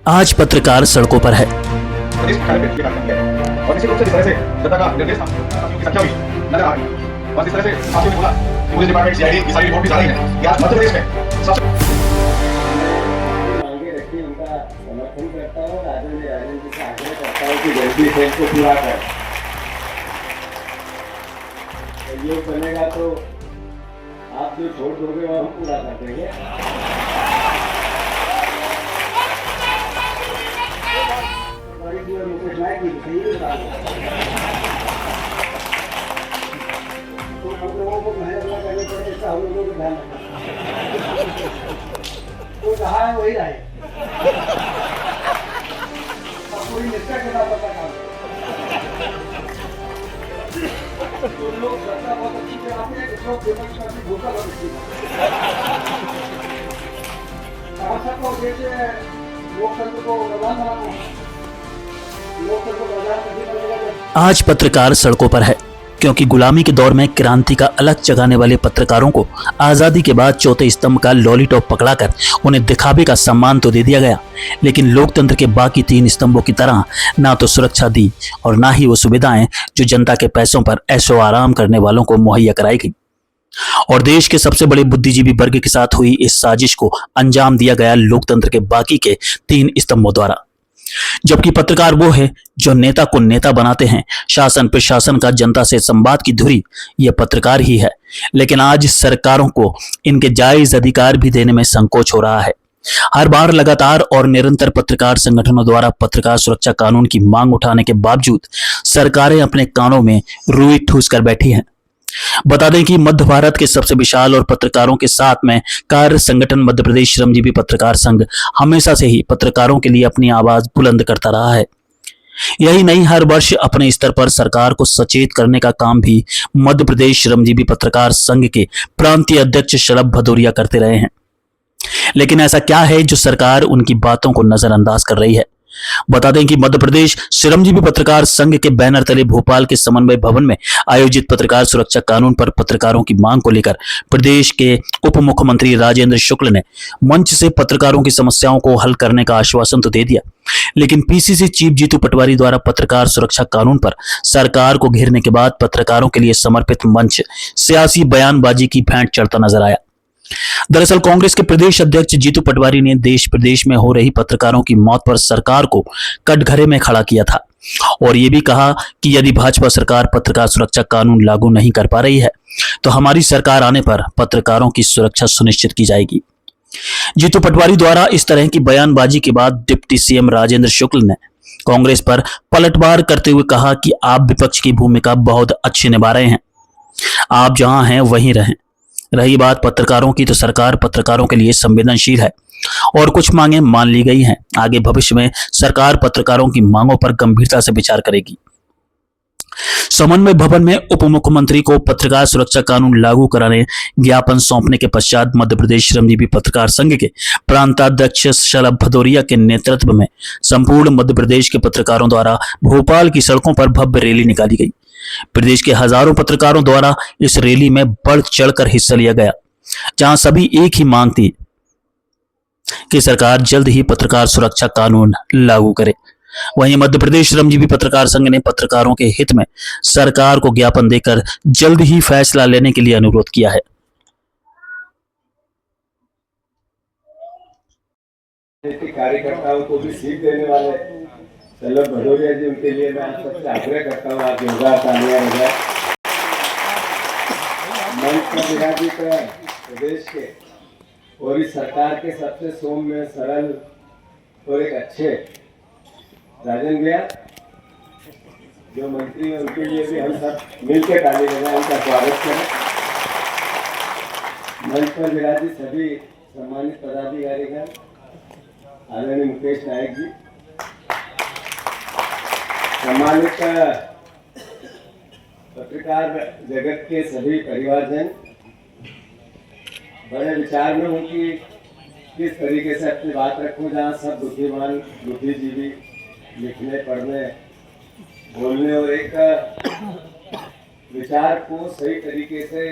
आज पत्रकार सड़कों पर है। प्रदेश में कार्य किया गया है और निश्चित रूप से जिस तरह से जनता का निर्देश था, साथियों की संख्या हुई नजर आ रही है और जिस तरह से साथियों ने बोला कि पुलिस डिपार्टमेंट सीआईडी की सारी रिपोर्ट भी जारी है कि आज मध्य प्रदेश में सबसे मांगे रखी उनका समर्थन करता हूँ। राजन जी से आग्रह करता हूँ कि जल्दी से इसको पूरा कर। सहयोग बनेगा तो आप जो छोड़ दोगे वो हम पूरा कर देंगे। मुकेश नायक जी सही बता तो हम लोगों को मेहनत न करनी पड़े, इसका हम लोगों को ध्यान रखना। तो कहा है वही रहे, पूरी निष्ठा के साथ अपना काम तो लोग सत्ता बहुत अच्छी चलाते हैं, कुछ लोग विपक्ष में अपनी भूखा बहुत अच्छी सबका उद्देश्य लोकतंत्र को बदलाव बनाना। लोकतंत्र को बदलाव नहीं बनेगा। आज पत्रकार सड़कों पर है क्योंकि गुलामी के दौर में क्रांति का अलग जगाने वाले पत्रकारों को आजादी के बाद चौथे स्तंभ का लॉलीटॉप पकड़ाकर उन्हें दिखावे का सम्मान तो दे दिया गया, लेकिन लोकतंत्र के बाकी 3 स्तंभों की तरह ना तो सुरक्षा दी और ना ही वो सुविधाएं जो जनता के पैसों पर ऐशो आराम करने वालों को मुहैया कराई गई। और देश के सबसे बड़े बुद्धिजीवी वर्ग के साथ हुई इस साजिश को अंजाम दिया गया लोकतंत्र के बाकी के 3 स्तंभों द्वारा। जबकि पत्रकार वो है जो नेता को नेता बनाते हैं, शासन प्रशासन का जनता से संवाद की धुरी यह पत्रकार ही है। लेकिन आज सरकारों को इनके जायज अधिकार भी देने में संकोच हो रहा है। हर बार लगातार और निरंतर पत्रकार संगठनों द्वारा पत्रकार सुरक्षा कानून की मांग उठाने के बावजूद सरकारें अपने कानों में रुई ठूस कर बैठी हैं। बता दें कि मध्य भारत के सबसे विशाल और पत्रकारों के साथ में कार्य संगठन मध्य प्रदेश श्रमजीवी पत्रकार संघ हमेशा से ही पत्रकारों के लिए अपनी आवाज बुलंद करता रहा है। यही नहीं, हर वर्ष अपने स्तर पर सरकार को सचेत करने का काम भी मध्य प्रदेश श्रमजीवी पत्रकार संघ के प्रांतीय अध्यक्ष शलभ भदौरिया करते रहे हैं। लेकिन ऐसा क्या है जो सरकार उनकी बातों को नजरअंदाज कर रही है? बता दें कि मध्य प्रदेश श्रमजीवी पत्रकार संघ के बैनर तले भोपाल के समन्वय भवन में आयोजित पत्रकार सुरक्षा कानून पर पत्रकारों की मांग को लेकर प्रदेश के उप मुख्यमंत्री राजेंद्र शुक्ल ने मंच से पत्रकारों की समस्याओं को हल करने का आश्वासन तो दे दिया, लेकिन पीसीसी चीफ जीतू पटवारी द्वारा पत्रकार सुरक्षा कानून पर सरकार को घेरने के बाद पत्रकारों के लिए समर्पित मंच सियासी बयानबाजी की भेंट चढ़ता नजर आया। दरअसल कांग्रेस के प्रदेश अध्यक्ष जीतू पटवारी ने देश प्रदेश में हो रही पत्रकारों की मौत पर सरकार को कटघरे में खड़ा किया था और यह भी कहा कि यदि भाजपा सरकार पत्रकार सुरक्षा कानून लागू नहीं कर पा रही है तो हमारी सरकार आने पर पत्रकारों की सुरक्षा सुनिश्चित की जाएगी। जीतू पटवारी द्वारा इस तरह की बयानबाजी के बाद डिप्टी सीएम राजेंद्र शुक्ल ने कांग्रेस पर पलटवार करते हुए कहा कि आप विपक्ष की भूमिका बहुत अच्छी निभा रहे हैं, आप जहां हैं वहीं रहें। रही बात पत्रकारों की, तो सरकार पत्रकारों के लिए संवेदनशील है और कुछ मांगे मान ली गई हैं। आगे भविष्य में सरकार पत्रकारों की मांगों पर गंभीरता से विचार करेगी। समन्वय भवन में उप मुख्यमंत्री को पत्रकार सुरक्षा कानून लागू कराने ज्ञापन सौंपने के पश्चात मध्य प्रदेश श्रमजीवी पत्रकार संघ के प्रांताध्यक्ष शलभ भदौरिया के नेतृत्व में संपूर्ण मध्य प्रदेश के पत्रकारों द्वारा भोपाल की सड़कों पर भव्य रैली निकाली गई। प्रदेश के हजारों पत्रकारों द्वारा इस रैली में बढ़ चढ़कर हिस्सा लिया गया, जहां सभी एक ही मांग थी कि सरकार जल्द ही पत्रकार सुरक्षा कानून लागू करे। वहीं मध्य प्रदेश श्रमजीवी पत्रकार संघ ने पत्रकारों के हित में सरकार को ज्ञापन देकर जल्द ही फैसला लेने के लिए अनुरोध किया है। कार्यकर्ताओं को भी सीख देने वाले शलभ भदौरिया जी, उनके लिए मैं सबसे आग्रह करता हूँ आप जोरदार तालियां बजाएं। मंच पर विराजित प्रदेश के और इस सरकार के सबसे सौम्य, सरल और एक अच्छे राजन भैया जो मंत्री हैं, उनके लिए भी हम सब मिलकर ताली बजाएं, उनका स्वागत करें। मंच पर विराजित सभी सम्मानित पदाधिकारीगण, आदरणीय मुकेश नायक जी, सम्मानित पत्रकार जगत के सभी परिवारजन, बड़े विचार में हूँ कि किस तरीके से अपनी बात रखूँ जहाँ सब बुद्धिमान बुद्धिजीवी लिखने, पढ़ने, बोलने और एक विचार को सही तरीके से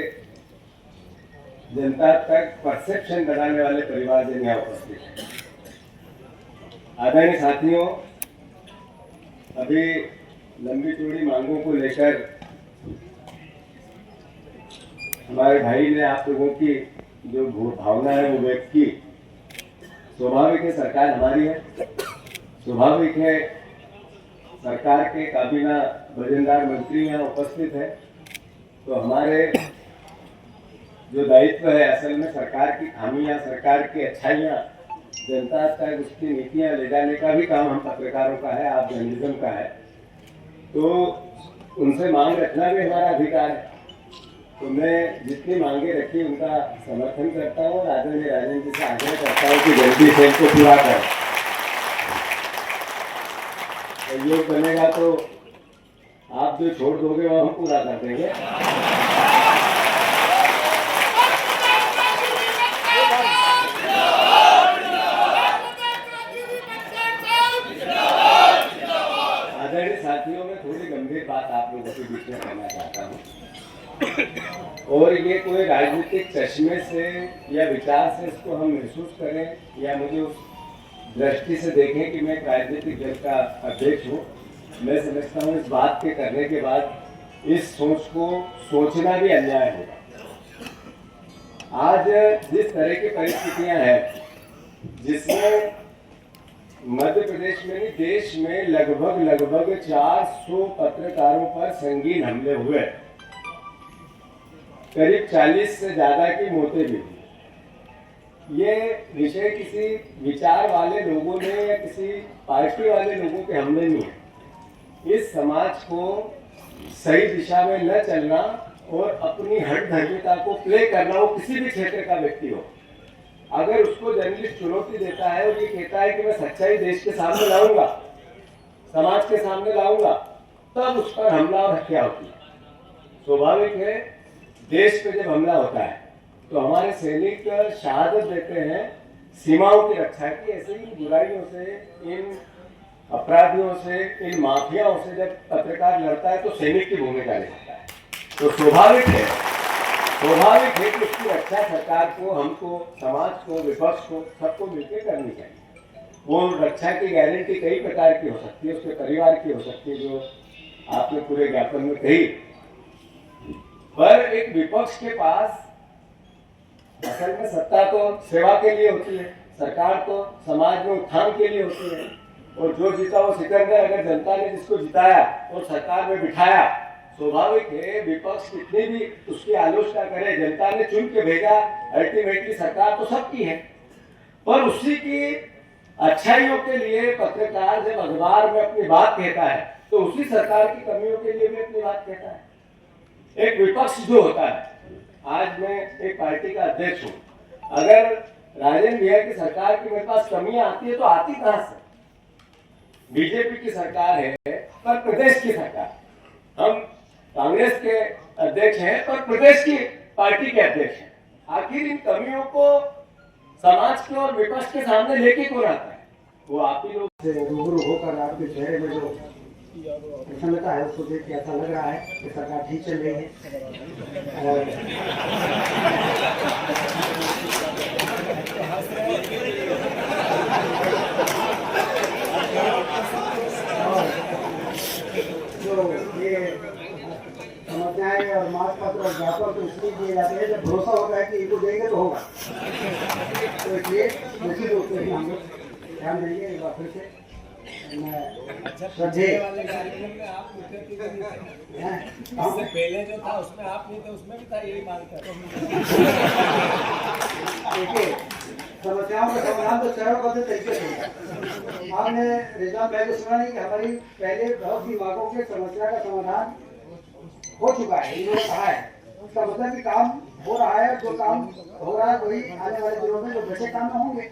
जनता तक परसेप्शन बनाने वाले परिवारजन यहाँ उपस्थित हैं। आदरणीय साथियों, अभी लंबी चौड़ी मांगों को लेकर हमारे भाई ने आप लोगों की जो भावना है वो व्यक्त की। स्वाभाविक है, सरकार हमारी है, स्वाभाविक है सरकार के काबीना वजनदार मंत्री यहाँ उपस्थित है, तो हमारे जो दायित्व है असल में सरकार की खामियां, सरकार की अच्छाइयां जनता तक उसकी नीतियां ले जाने का भी काम हम पत्रकारों का है, आप जर्नलिज्म का है, तो उनसे मांग रखना भी हमारा अधिकार है। तो मैं जितनी मांगे रखी उनका समर्थन करता हूँ और आदरणीय राजन जी से आग्रह करता हूँ कि जल्दी से इनको पूरा करें। सहयोग बनेगा तो आप जो छोड़ दोगे वो हम पूरा कर देंगे। आदरणीय साथियों, में थोड़ी गंभीर बात आप लोगों के बीच में करना चाहता हूँ, और ये कोई राजनीतिक चश्मे से या विचार से इसको हम महसूस करें या मुझे उस दृष्टि से देखें कि मैं एक राजनीतिक दल का अध्यक्ष हूँ। मैं समझता हूँ इस बात के करने के बाद इस सोच को सोचना भी अन्याय होगा। आज जिस तरह की परिस्थितियां हैं, जिसमें मध्य प्रदेश में नहीं देश में लगभग 400 पत्रकारों पर संगीन हमले हुए, करीब 40 से ज्यादा की मौतें भी हुई। ये विषय किसी विचार वाले लोगों ने या किसी पार्टी वाले लोगों के हमले नहीं है। इस समाज को सही दिशा में न चलना और अपनी हठधर्मिता को प्ले करना, वो किसी भी क्षेत्र का व्यक्ति हो, अगर उसको जर्नलिस्ट चुनौती देता है और ये कहता है कि मैं सच्चाई देश के सामने लाऊंगा, समाज के सामने लाऊंगा, तब उस पर हमला और हत्या होती है। स्वाभाविक है, देश पे जब हमला होता है तो हमारे सैनिक शहादत देते हैं सीमाओं की रक्षा की। ऐसे ही बुराइयों से, इन अपराधियों से, इन माफियाओं से जब पत्रकार लड़ता है तो सैनिक की भूमिका निभाता है। तो स्वाभाविक है कि उसकी रक्षा सरकार को, हमको, समाज को, विपक्ष को, सबको मिलकर करनी चाहिए। वो रक्षा की गारंटी कई प्रकार की हो सकती है, उसके परिवार की हो सकती है, जो आपने पूरे ज्ञापन में कही। पर एक विपक्ष के पास असल में सत्ता तो सेवा के लिए होती है, सरकार तो समाज में उत्थान के लिए होती है, और जो जीता वो सिकंदर, अगर जनता ने जिसको जिताया और सरकार में बिठाया, स्वाभाविक है विपक्ष कितनी भी उसकी आलोचना करे, जनता ने चुन के भेजा, अल्टीमेटली सरकार तो सबकी है। पर उसी की अच्छाइयों के लिए पत्रकार जब अखबार में अपनी बात कहता है तो उसी सरकार की कमियों के लिए भी अपनी बात कहता है। एक विपक्ष जो होता है, आज मैं एक पार्टी का अध्यक्ष हूँ, अगर राजन भैया की सरकार की मेरे पास कमियां आती है तो आती कहां से? बीजेपी की सरकार है पर प्रदेश की सरकार, हम कांग्रेस के अध्यक्ष हैं पर प्रदेश की पार्टी के अध्यक्ष हैं। आखिर इन कमियों को समाज के और विपक्ष के सामने लेके कौन आता है? वो आप ही लोग से रूबरू होकर आपके चेहरे में जो प्रसन्नता है उसको देख के ऐसा लग रहा है कि सरकार ठीक चल रही है। और जो ये समस्याएं और मार्ग पत्र और ज्ञापन तो इसलिए दिए जाते हैं जब भरोसा होता है कि इनको देंगे तो होगा। तो इसलिए निश्चित रूप से हम लोग ध्यान देंगे। एक बार फिर से पहले जो था उसमें आप नहीं थे, उसमें भी था यही मांग कर। देखिए, समस्याओं का समाधान तो चरणबद्ध तरीके से होगा। आपने रिजवान भाई को सुना नहीं कि हमारी पहले बहुत सी मांगों के समस्या का समाधान हो चुका है, इन्होंने कहा है। उसका मतलब कि काम हो रहा है, जो काम हो रहा है वही आने वाले दिनों में जो बचे काम होंगे।